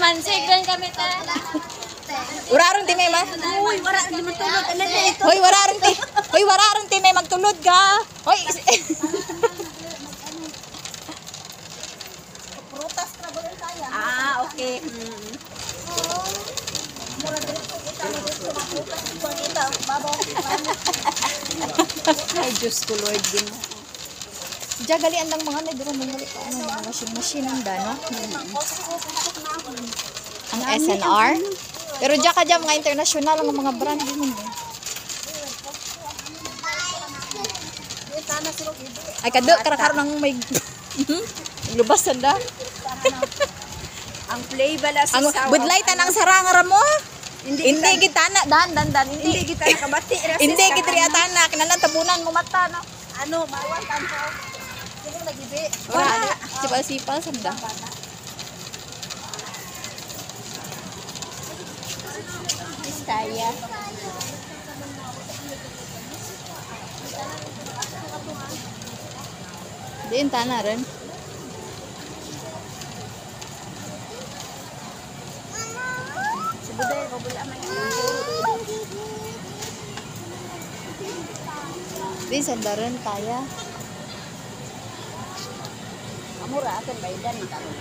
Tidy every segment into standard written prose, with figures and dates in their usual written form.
Mansig din kami ta. Wararon ti may ma. Uy, wala di matulog. Ano dito? Hoy, wararon ti. Hoy, wararon ti may magtulod ka. Hoy. Prutas na ba rin kaya? Okay. Mura dito kita ni dito na prutas ko dito. Babaw. Ay, Diyos ko, Lord. Jagalian lang mga na dito mong ano, machine ang dano. Ang SNR. Pero diyan ka dyan, mga international ang mga brand din. Ay, kado, karakaro ng may lubasan da. Ang play bala sa sawa. Budlaitan ang sarangara mo. Hindi kita na, dan. Hindi kita nakabati. Hindi kita riatana, kinalang tabunan mo mata na. Ano, mawan tanto. Sino nagibi? Wala. Sipal-sipal, sanda. Istaya. Diin, tana rin. Subuday, kabula man. Diin, sanda rin, kaya. Amura akan baydan ng talong.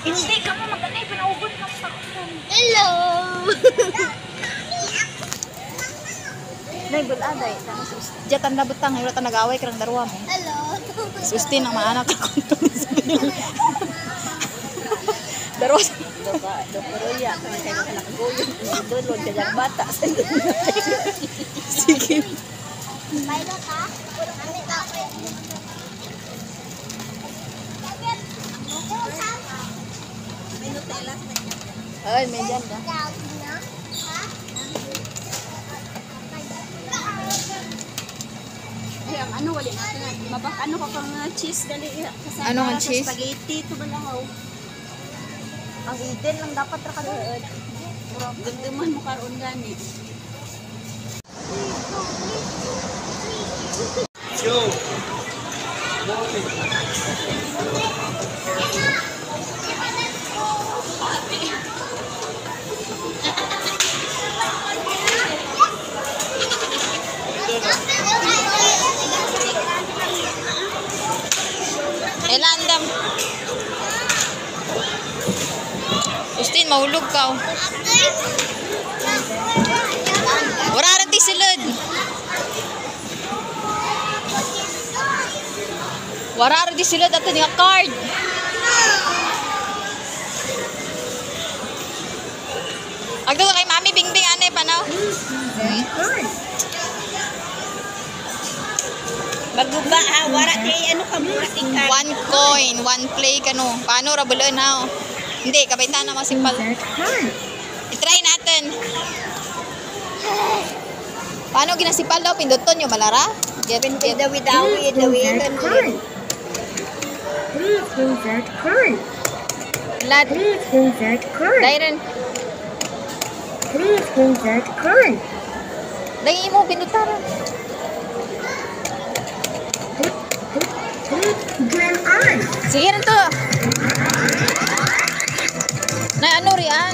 Hindi ka mo maganda, pinaubot na sa Hello! Nay, buladay. Jatan na butang, wala ta nag-away ka ng darwa mo. Hello! Sustin ang maanak ako. Darwa sa... Doperoya, kami kayo nakaguyon. Doon, kajang bata. Sige. Baila ka? Purong alit ako. May Nutella sa kanya. Ay, may dyan ka. Ay, ang ano, wali natin na. Mabak, ano ka pang cheese dali. Kasama Ano ang cheese? Sa spaghetti, ito ba lang ako? Ang itin lang dapat rakadoon. Gagdaman mo karoon gani. Let's go. Elandam. Justin, mahulog ka. Wala rin ti silod. Wala rin ti silod at nga card. Agdo kay Mami Bingbing ane pa no? Baguba ha, wala kay ano ka mura tika. 1 coin, 1 play ka no. Paano rabulan ha? Hindi, kapitan na masipal. I-try natin. Paano ginasipal daw? Pinduton nyo, malara? Dawi-dawi. Please insert card. Lad. Please insert card. Dairen. Please insert card. Dahil mo, pinutaran. Turn on. Sige rin to. Na ano riyan?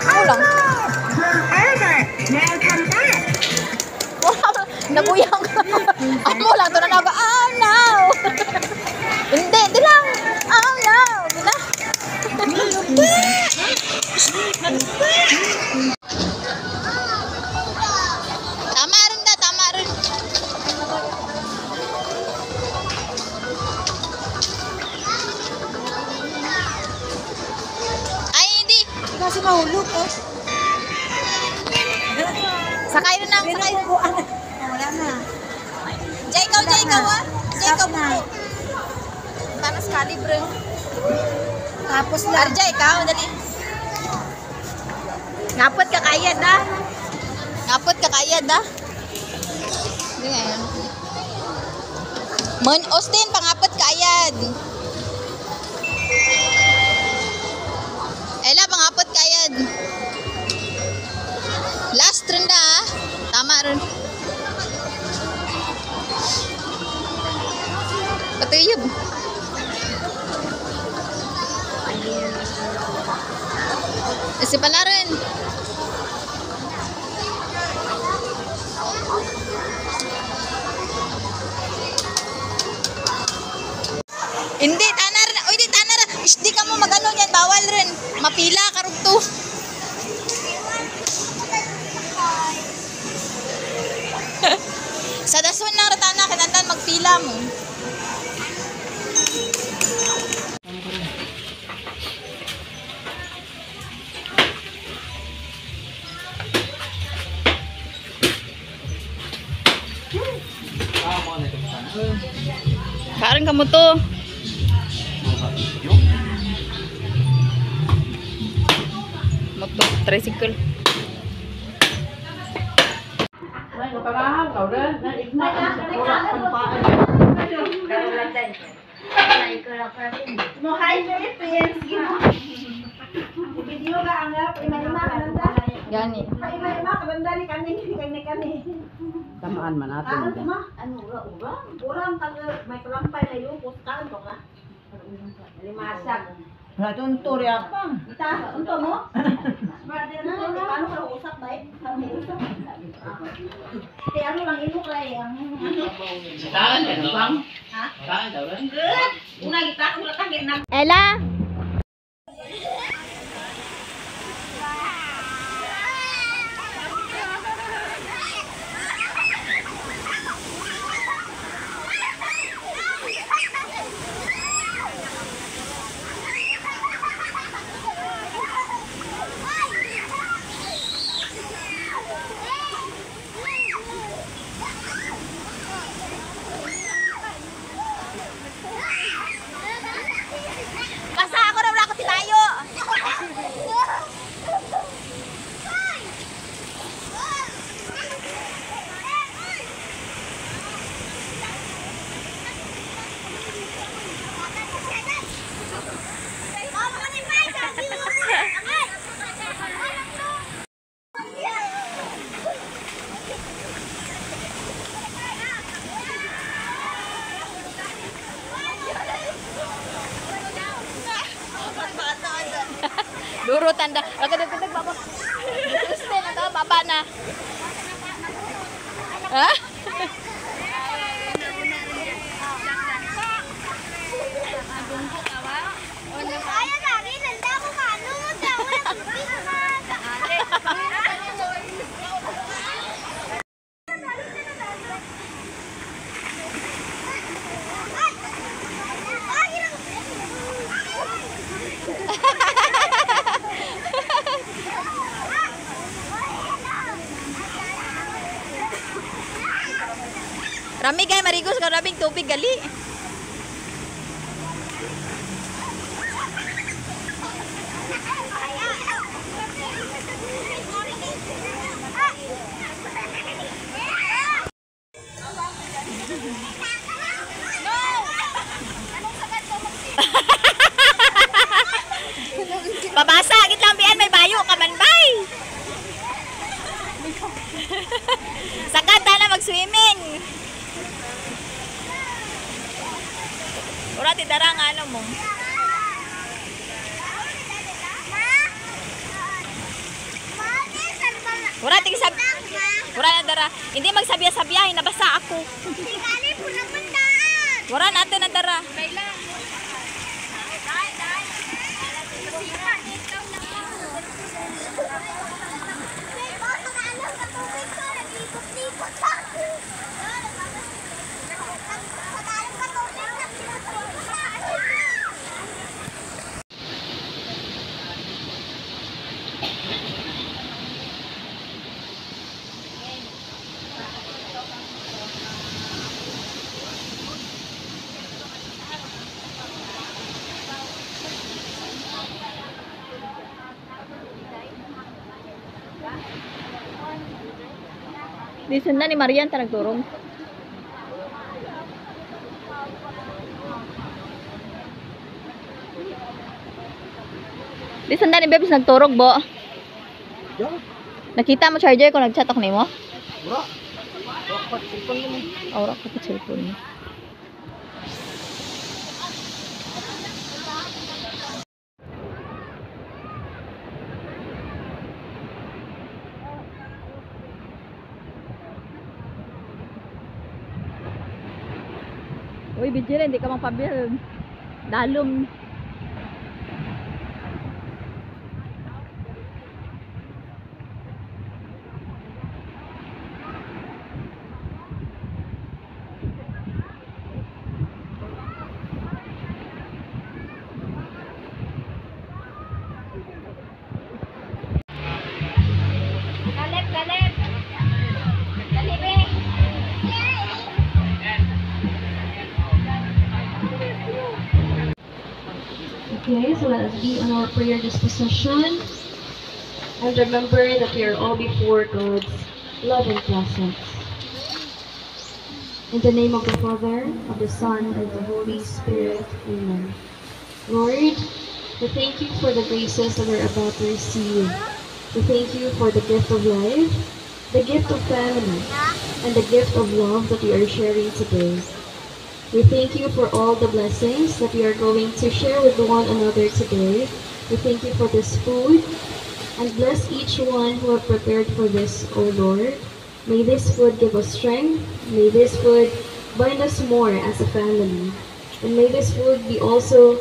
Ako lang. Game over. Now come back. Nabuyang ka. Ako lang to na naga. Oh no! Hindi, di lang. Oh no! Di na. Tama rin da, tama rin. Ay, hindi. Kasi mahulog oh. Sakay na lang, sakay. Wala na. Jacob ah. Jacob na. Tanas calibre. Tapos lang. Arja, ikaw, dali. Ngapot ka kayad, ha? Ngapot ka kayad, ha? Hindi nga yan. Mon, Austin, pangapot ka ayad. Ella, pangapot ka ayad. Last ronda, ha? Tama ron. Patuyog. Kasi pala rin. Hindi, tanar. Uy, di tanar. Di ka mo mag-ano yan. Bawal rin. Mapila, karugto. Sa dason ng ratana, kinandan magpila mo. Karon ka mo to. Moto, tricycle. Mo hi Philippines. Video ka ang ima-ima kananda. Gani. Ima-ima kananda ni kani. Tamaan man natin. Ano ura? Uram tagal may kalampay na yung kuskan ko ka. Limasag. Wala itong turya pa. Ita, unto mo? Paano ka usap ba eh? Paano usap? Kaya ano lang ilo kay ang Saan ka na bang? ha? Saan daw rin? Una kita ko lang kagin na. Ella. Basta ako na wala ko tilayo. Duro tanda. Agad-agad baba. Gusto na to, baba na. Ha? Rami kay marigos ka rabing tubig gali. Babasa gid lambian may bayo ka man bay. Sagad na mag-swimming. Ura ti dara nga ano mo. Ura ti sab. Ura na dara. Hindi magsabiya-sabiyahin nabasa ako. Ura nato na dara. Di na ni Marian ta nagturong. Di na ni Bebs nagturog bo. Nakita mo charger ko nag-chat ako nimo? Wala. Dapat cellphone mo. Aura ko sa cellphone mo. Uy, Bijire, hindi ka mapabil. Dalom. Galip, galip. Galipin. Okay, so let us be on our prayer disposition. And remember that we are all before God's loving presence. In the name of the Father, of the Son, and of the Holy Spirit. Amen. Lord, we thank you for the graces that we're about to receive. We thank you for the gift of life, the gift of family, and the gift of love that we are sharing today. We thank you for all the blessings that we are going to share with one another today. We thank you for this food, and bless each one who have prepared for this, O Lord. May this food give us strength. May this food bind us more as a family. And may this food be also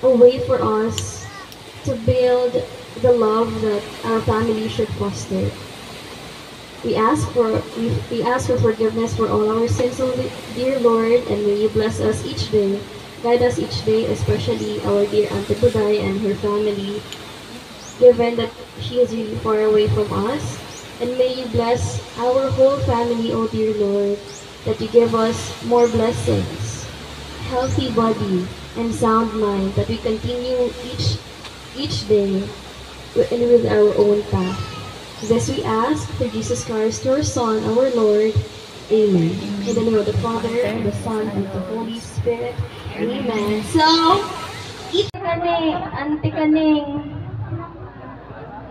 a way for us to build the love that our family should foster. We ask for forgiveness for all our sins, O dear Lord, and may you bless us each day, guide us each day, especially our dear Auntie Buday and her family, given that she is really far away from us. And may you bless our whole family, O dear Lord, that you give us more blessings, healthy body, and sound mind, that we continue each day with our own path. This we ask through Jesus Christ, your Son, our Lord. Amen. In the name of the Father, and the Son, and the Holy Spirit. Amen. So, Eat kani, anti kaning.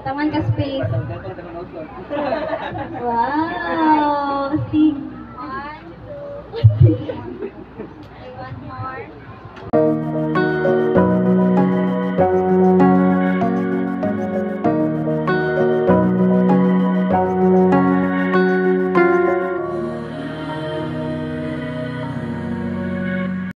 Taman ka space. Wow! See?